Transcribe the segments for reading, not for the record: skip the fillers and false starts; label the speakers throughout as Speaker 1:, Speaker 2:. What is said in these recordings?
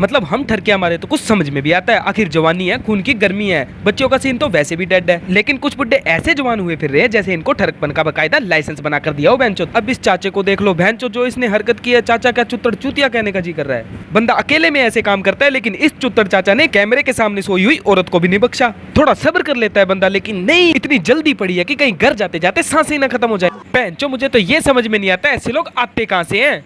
Speaker 1: मतलब हम ठरकिया मारे तो कुछ समझ में भी आता है, आखिर जवानी है, खून की गर्मी है। बच्चों का सीन तो वैसे भी डेड है, लेकिन कुछ बुड्ढे ऐसे जवान हुए फिर रहे हैं जैसे इनको ठरकपन का बकायदा लाइसेंस बना कर दिया हो भैंचो। अब इस चाचे को देख लो भैंचो, जो इसने हरकत की है, चाचा का चुत्तर चूतिया कहने का जी कर रहा है। बंदा अकेले में ऐसे काम करता है, लेकिन इस चुत्तर चाचा ने कैमरे के सामने सोई हुई औरत को भी नहीं बख्शा। थोड़ा सब्र कर लेता है बंदा, लेकिन नहीं, इतनी जल्दी पड़ी है कि कहीं घर जाते जाते सांसें ना खत्म हो जाए। भैंचो मुझे तो ये समझ में नहीं आता ऐसे लोग आते कहाँ से हैं।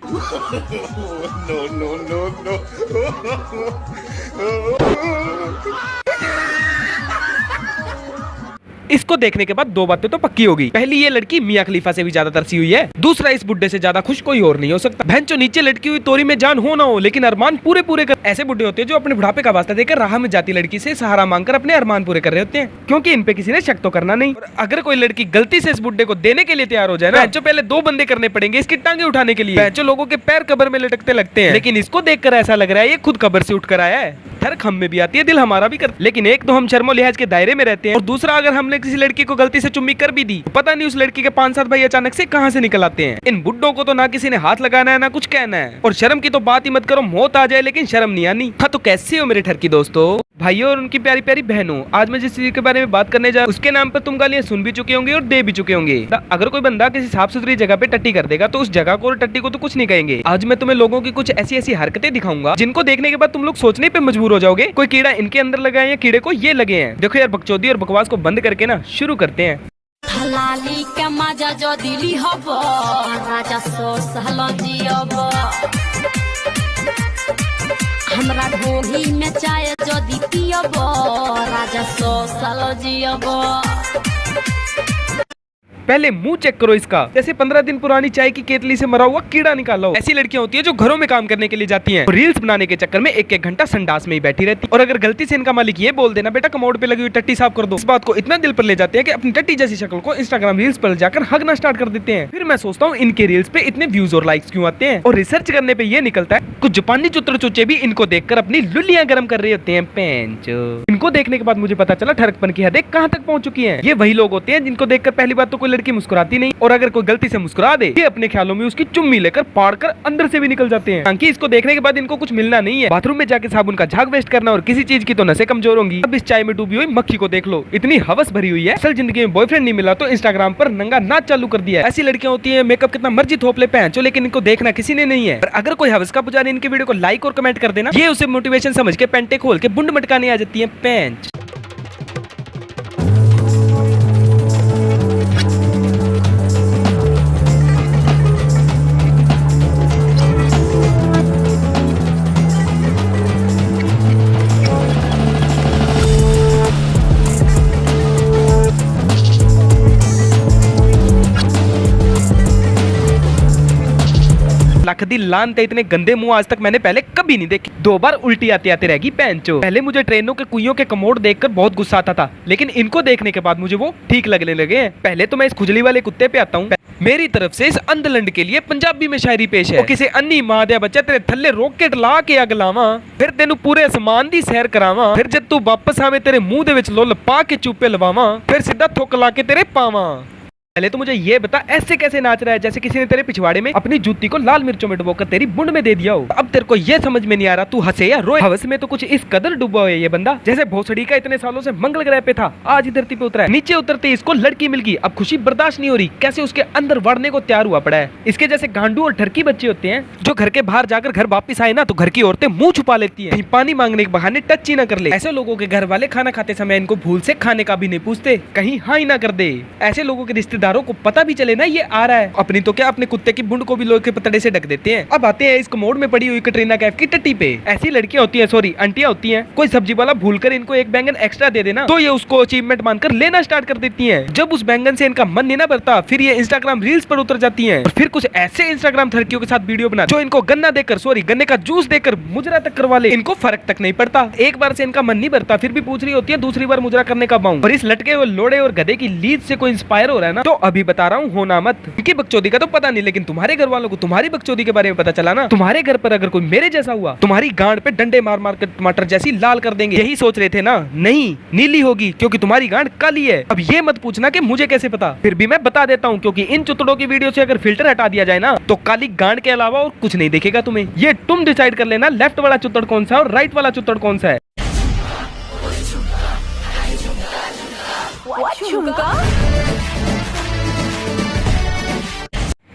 Speaker 1: इसको देखने के बाद दो बातें तो पक्की होगी। पहली, ये लड़की मियां खलीफा से भी ज्यादा तरसी हुई है। दूसरा, इस बुड्ढे से ज्यादा खुश कोई और नहीं हो सकता। भैंचो नीचे लटकी हुई तोरी में जान हो ना हो, लेकिन अरमान पूरे पूरे कर। ऐसे बुड्ढे होते हैं जो अपने बुढ़ापे का वास्ता देकर राह में जाती लड़की से सहारा मांगकर अपने अरमान पूरे कर रहे होते हैं, क्योंकि इन पे किसी ने शक तो करना नहीं। और अगर कोई लड़की गलती से इस बुड्ढे को देने के लिए तैयार हो जाए ना, भैंचो पहले 2 बंदे करने पड़ेंगे इसकी टांगे उठाने के लिए। भैंचो लोगों के पैर कब्र में लटकते लगते हैं, लेकिन इसको देखकर ऐसा लग रहा है ये खुद कब्र से उठकर आया है। ठरक हम में भी आती है, दिल हमारा भी कर, लेकिन एक तो हम शर्मो लिहाज के दायरे में रहते हैं, और दूसरा अगर हमने किसी लड़की को गलती से चुम्मी कर भी दी, पता नहीं उस लड़की के 5-7 भाई अचानक से कहां से निकल आते हैं। इन बुड्ढों को तो ना किसी ने हाथ लगाना है ना कुछ कहना है, और शर्म की तो बात ही मत करो, मौत आ जाए लेकिन शर्म नहीं आनी। हाँ तो कैसे हो मेरे ठरकी दोस्तों, भाइयों और उनकी प्यारी प्यारी बहनों। आज मैं जिस चीज के बारे में बात करने जा, उसके नाम पर तुम गालियां सुन भी चुके होंगे और दे भी चुके होंगे। अगर कोई बंदा किसी साफ सुथरी जगह पे टट्टी कर देगा तो उस जगह को और टट्टी को तो कुछ नहीं कहेंगे। आज मैं तुम्हें लोगों की कुछ ऐसी ऐसी हरकतें दिखाऊंगा जिनको देखने के बाद तुम लोग सोचने पे मजबूर हो जाओगे, कोई कीड़ा इनके अंदर लगा है या कीड़े को ये लगे हैं। देखो यार, बकचोदी और बकवास को बंद करके ना शुरू करते हैं।
Speaker 2: हलाली के मजा जो दिली हब राजा सो सहलो जियब, हमरा ढोही में चाय जो दी पियब राजा सो सहलो जियब।
Speaker 1: पहले मुंह चेक करो इसका, जैसे 15 दिन पुरानी चाय की केतली से मरा हुआ कीड़ा निकाला हो। ऐसी लड़कियां होती है जो घरों में काम करने के लिए जाती हैं, रील्स बनाने के चक्कर में 1-1 घंटा संडास में ही बैठी रहती। और अगर गलती से इनका मालिक ये बोल देना बेटा कमोड पे लगी हुई टट्टी साफ कर दो, इस बात को इतना दिल पर ले जाते हैं कि अपनी टट्टी जैसी शक्ल को इंस्टाग्राम रील्स पर जाकर हगना स्टार्ट कर देते हैं। फिर मैं सोचता हूँ इनके रील्स पे इतने व्यूज और लाइक्स क्यों आते हैं, और रिसर्च करने पे ये निकलता है कुछ जापानी चुत्र चूचे भी इनको देखकर अपनी लुलियां गर्म कर रहे होते हैं। पेंचो, इनको देखने के बाद मुझे पता चला ठरकपन की हदें कहाँ तक पहुंच चुकी है। ये वही लोग होते हैं जिनको देखकर पहली बात तो कोई लड़की मुस्कुराती नहीं, और अगर कोई गलती से मुस्कुरा दे ये अपने ख्यालों में उसकी चुम्मी लेकर पाड़कर अंदर से भी निकल जाते हैं, ताकि इसको देखने के बाद इनको कुछ मिलना नहीं है, बाथरूम में जाके साबुन का झाग वेस्ट करना, और किसी चीज की तो नसें कमजोर होंगी। अब इस चाय में डूबी हुई मक्खी को देख लो, इतनी हवस भरी हुई है, असल जिंदगी में बॉयफ्रेंड नहीं मिला तो इंस्टाग्राम पर नंगा नाच चालू कर दिया है। ऐसी लड़कियां होती है मेकअप कितना मर्जी थोप ले पहचो, लेकिन इनको देखना किसी ने नहीं है। अगर कोई हवस का पुजारी इनके वीडियो को लाइक और कमेंट कर देना, ये उसे मोटिवेशन समझ के पेंटे खोल के बुंड मटकाने आ जाती है। पेंच लखदी लान ते इतने गंदे मुंह आज तक मैंने पहले कभी नहीं देखे। 2 बार उल्टी आते आते रहेगी पैंचो। पहले मुझे ट्रेनों के कुइयों के कमोड देखकर बहुत गुस्सा आता था, लेकिन इनको देखने के बाद मुझे वो ठीक लगने लगे हैं। पहले तो मैं इस खुजली वाले कुत्ते पे आता हूँ। मेरी तरफ से इस अंधलंड के लिए पंजाबी में शायरी पेश है। किसी अन्नी मां दे बच्चा तेरे थल्ले रॉकेट ला के अग लावा, फिर तेनू पूरे आसमान दी सैर करावा, फिर जब तू वापस आवे तेरे मुंह दे विच लुल पा के चुप्पे लवावा, फिर सीधा थुक ला के तेरे पावा। पहले तो मुझे ये बता ऐसे कैसे नाच रहा है जैसे किसी ने तेरे पिछवाड़े में अपनी जूती को लाल मिर्चों में डुबोकर तेरी बुंड में दे दिया हो। अब तेरे को ये समझ में नहीं आ रहा तू हंसे या रोए। हवस में तो कुछ इस कदर डूबा हुआ है ये बंदा, जैसे भोसड़ी का इतने सालों से मंगल ग्रह पे था, आज ही धरती पे उतरा है। नीचे उतरते इसको लड़की मिल गई, अब खुशी बर्दाश्त नहीं हो रही, कैसे उसके अंदर बढ़ने को तैयार हुआ पड़ा है। इसके जैसे गांडू और ठरकी बच्चे होते हैं जो घर के बाहर जाकर घर वापिस आए ना तो घर की औरतें मुंह छुपा लेती है, पानी मांगने के बहाने टच ही ना कर ले। ऐसे लोगों के घर वाले खाना खाते समय इनको भूल से खाने का भी नहीं पूछते, कहीं हाँ ही ना कर दे। ऐसे लोगों के रिश्तेदारों को पता भी लेना ये आ रहा है, अपनी तो क्या अपने कुत्ते की बुंड को भी लोहे के पतड़े से ढक देते हैं। अब आते हैं इस कमोड में पड़ी हुई कटरीना कैफ की टट्टी पे। ऐसी लड़कियां होती हैं, सॉरी आंटियां होती हैं, कोई सब्जी वाला भूलकर इनको एक बैंगन एक्स्ट्रा दे देना तो ये उसको अचीवमेंट मानकर लेना स्टार्ट कर देती हैं। जब उस बैंगन से इनका मन नहीं ना भरता फिर ये इंस्टाग्राम रील्स पर उतर जाती हैं, और फिर कुछ ऐसे इंस्टाग्राम थरकियों के साथ वीडियो बना जो इनको गन्ना देकर, सॉरी गन्ने का जूस देकर मुजरा तक करवा ले। इनको फर्क तक नहीं पड़ता, एक बार से इनका मन नहीं भरता फिर भी पूछ रही होती है दूसरी बार मुजरा करने का पाऊं। और इस लटके हुए लोड़े और गधे की लीड से कोई इंस्पायर हो रहा है ना तो अभी बता रहा हूँ, होना मत। इनकी बकचोदी का तो पता नहीं, लेकिन तुम्हारे घर वालों को तुम्हारी बकचोदी के बारे में पता चला ना, तुम्हारे घर पर अगर कोई मेरे जैसा हुआ, तुम्हारी गांड पे डंडे मार मार कर टमाटर जैसी लाल कर देंगे। यही सोच रहे थे ना? नहीं, नीली होगी, क्योंकि तुम्हारी गांड काली है। अब ये मत पूछना कि मुझे कैसे पता, फिर भी मैं बता देता हूँ, क्योंकि इन चुतड़ों की वीडियो से अगर फिल्टर हटा दिया जाए ना, तो काली गांड के अलावा और कुछ नहीं दिखेगा तुम्हें। ये तुम डिसाइड कर लेना, लेफ्ट वाला चुतड़ कौन सा है और राइट वाला चुतड़ कौन सा है।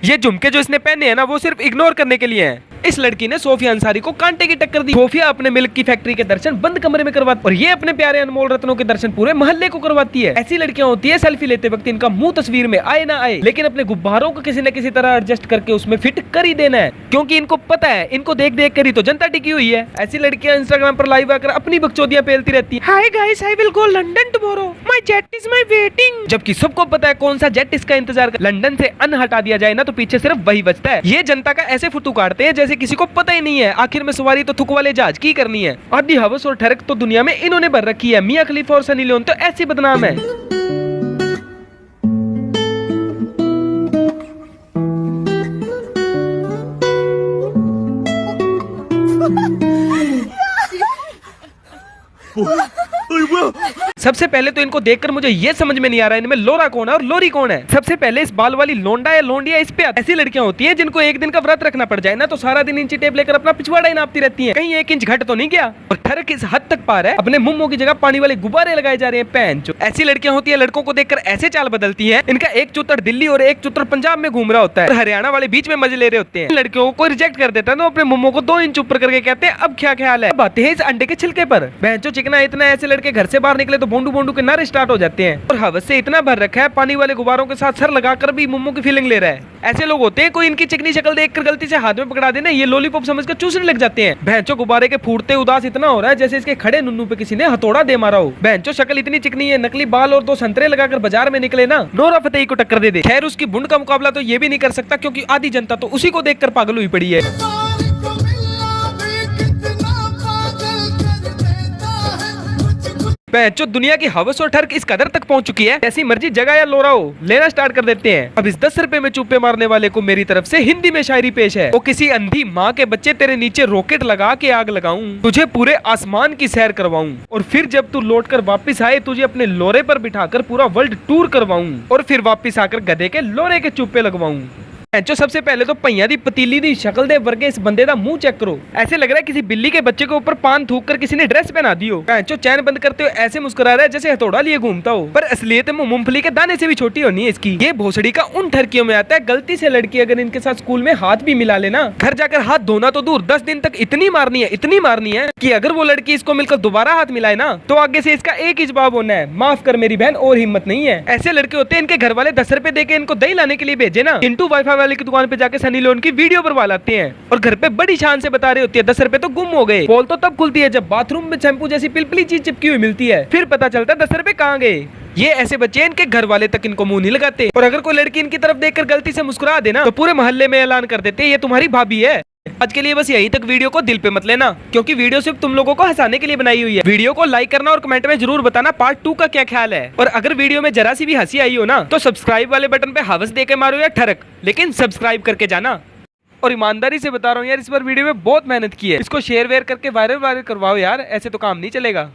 Speaker 1: ये झुमके जो इसने पहने हैं ना, वो सिर्फ इग्नोर करने के लिए हैं। इस लड़की ने सोफिया अंसारी को कांटे की टक्कर दी। सोफिया अपने मिल्क की फैक्ट्री के दर्शन बंद कमरे में करवाती, और ये अपने प्यारे अनमोल रत्नों के दर्शन पूरे मोहल्ले को करवाती है। ऐसी लड़कियां होती है सेल्फी लेते वक्त इनका मुंह तस्वीर में आए ना आए, लेकिन अपने गुब्बारों को किसी न किसी तरह एडजस्ट करके उसमें फिट कर ही देना है, क्योंकि इनको पता है इनको देख देख कर ही तो जनता टिकी हुई है। ऐसी लड़कियां इंस्टाग्राम पर लाइव आकर अपनी बकचोदियां पेलती रहती है। Hi guys, I will go London tomorrow, my jet is my waiting. जबकि सबको पता है कौन सा जेट इसका इंतजार कर। लंदन से अन हटा दिया जाए ना, तो पीछे सिर्फ वही बचता है। ये जनता का ऐसे फुटू काटते हैं जैसे किसी को पता ही नहीं है आखिर में सवारी तो थुक वाले जहाज की करनी है। आदि हवस और ठरक तो दुनिया में इन्होंने भर रखी है। मियां खलीफा और सनी लियोन तो ऐसी बदनाम है। सबसे पहले तो इनको देखकर मुझे ये समझ में नहीं आ रहा है इनमें लोरा कौन है और लोरी कौन है। सबसे पहले इस बाल वाली लोंडा या लोंडिया इस पे ऐसी लड़कियां होती हैं जिनको एक दिन का व्रत रखना पड़ जाए ना, तो सारा दिन इंची टेप लेकर अपना पिछवाड़ा ही नापती रहती हैं, कहीं 1 इंच घट तो नहीं गया। और ठरक इस हद तक पार है, अपने मुंह की जगह पानी वाले गुब्बारे लगाए जा रहे हैं। पैन जो ऐसी लड़कियां होती है लड़कों को देखकर ऐसे चाल बदलती है, इनका एक चुतर दिल्ली और एक चुतर पंजाब में घूम रहा होता है, हरियाणा वाले बीच में मजे ले रहे होते हैं। लड़कियों को रिजेक्ट कर देता है ना, अपने मुंह को 2 इंच ऊपर करके कहते हैं अब क्या ख्याल है। अब आते हैं इस अंडे के छिलके पर। बहनचो चिकना इतना, ऐसे लड़के घर से बाहर निकले तो बोंडू बोंडू के नारे स्टार्ट हो जाते हैं, और हवस से इतना भर रखा है पानी वाले गुब्बारों के साथ सर लगाकर भी मुम्मो की फीलिंग ले रहा है। ऐसे लोग होते हैं कोई इनकी चिकनी शक्ल देखकर गलती से हाथ में पकड़ा देना, ये लॉलीपॉप समझकर चूसने लग जाते हैं। बहनचो गुब्बारे के फूटते उदास इतना हो रहा है जैसे इसके खड़े नुन्नू पे किसी ने हथौड़ा दे मारा हो। बहनचो शक्ल इतनी चिकनी है, नकली बाल और 2 संतरे लगाकर बाजार में निकले ना, नोरा फतेही को टक्कर दे दे। खैर उसकी बुंड का मुकाबला तो ये भी नहीं कर सकता, क्योंकि आधी जनता तो उसी को देखकर पागल हुई पड़ी है। जो दुनिया की हवस और ठरक इस कदर तक पहुंच चुकी है, जैसी मर्जी जगह या लोरा हो लेना स्टार्ट कर देते हैं। अब इस 10 रुपए में चुप्पे मारने वाले को मेरी तरफ से हिंदी में शायरी पेश है। वो किसी अंधी माँ के बच्चे तेरे नीचे रॉकेट लगा के आग लगाऊं, तुझे पूरे आसमान की सैर करवाऊं, और फिर जब तू लौट कर वापिस आए तुझे अपने लोरे पर बिठाकर पूरा वर्ल्ड टूर करवाऊं, और फिर वापिस आकर गधे के लोरे के चुप्पे लगवाऊं। जो सबसे पहले तो पहिया दी पतीली दी शक्ल दे वर्गे इस बंदे का मुंह चेक करो। ऐसे लग रहा है किसी बिल्ली के बच्चे के ऊपर पान थूक कर किसी ने ड्रेस पहना दी हो। जो चैन बंद करते हुए ऐसे मुस्कुरा रहा है जैसे हथौड़ा लिए घूमता हो, पर असलियत में मूंगफली के दाने से भी छोटी होनी है इसकी। ये भोसड़ी का उन ठरकियों में आता है, गलती से लड़की अगर इनके साथ स्कूल में हाथ भी मिला लेना, घर जाकर हाथ धोना तो दूर 10 दिन तक इतनी मारनी है कि अगर वो लड़की इसको मिलकर दोबारा हाथ मिलाए ना, तो आगे से इसका एक ही जवाब होना है, माफ कर मेरी बहन और हिम्मत नहीं है। ऐसे लड़के होते हैं इनके घर वाले 10 रुपए देके इनको दही लाने के लिए भेजे ना, इंटू वाईफाई वाले की दुकान पे जाकर सनी लियोन की वीडियो बनवा लाते हैं, और घर पे बड़ी शान से बता रहे होती है 10 रुपए तो गुम हो गए। पोल तो तब खुलती है जब बाथरूम में शैम्पू जैसी पिलपिली चीज चिपकी हुई मिलती है, फिर पता चलता है 10 रुपए कहाँ गए। ये ऐसे बच्चे इनके घर वाले तक इनको मुंह नहीं लगाते, और अगर कोई लड़की इनकी तरफ देखकर गलती से मुस्कुरा देना तो पूरे मोहल्ले में ऐलान कर देते हैं ये तुम्हारी भाभी है। आज के लिए बस यहीं तक। वीडियो को दिल पे मत लेना, क्योंकि वीडियो सिर्फ तुम लोगों को हंसाने के लिए बनाई हुई है। वीडियो को लाइक करना और कमेंट में जरूर बताना पार्ट 2 का क्या ख्याल है, और अगर वीडियो में जरा सी भी हंसी आई हो ना, तो सब्सक्राइब वाले बटन पे हवस देके मारो या ठरक, लेकिन सब्सक्राइब करके जाना। और ईमानदारी से बता रहा हूँ यार, इस बार वीडियो में बहुत मेहनत की है, इसको शेयर वेयर करके वायरल करवाओ यार, ऐसे तो काम नहीं चलेगा।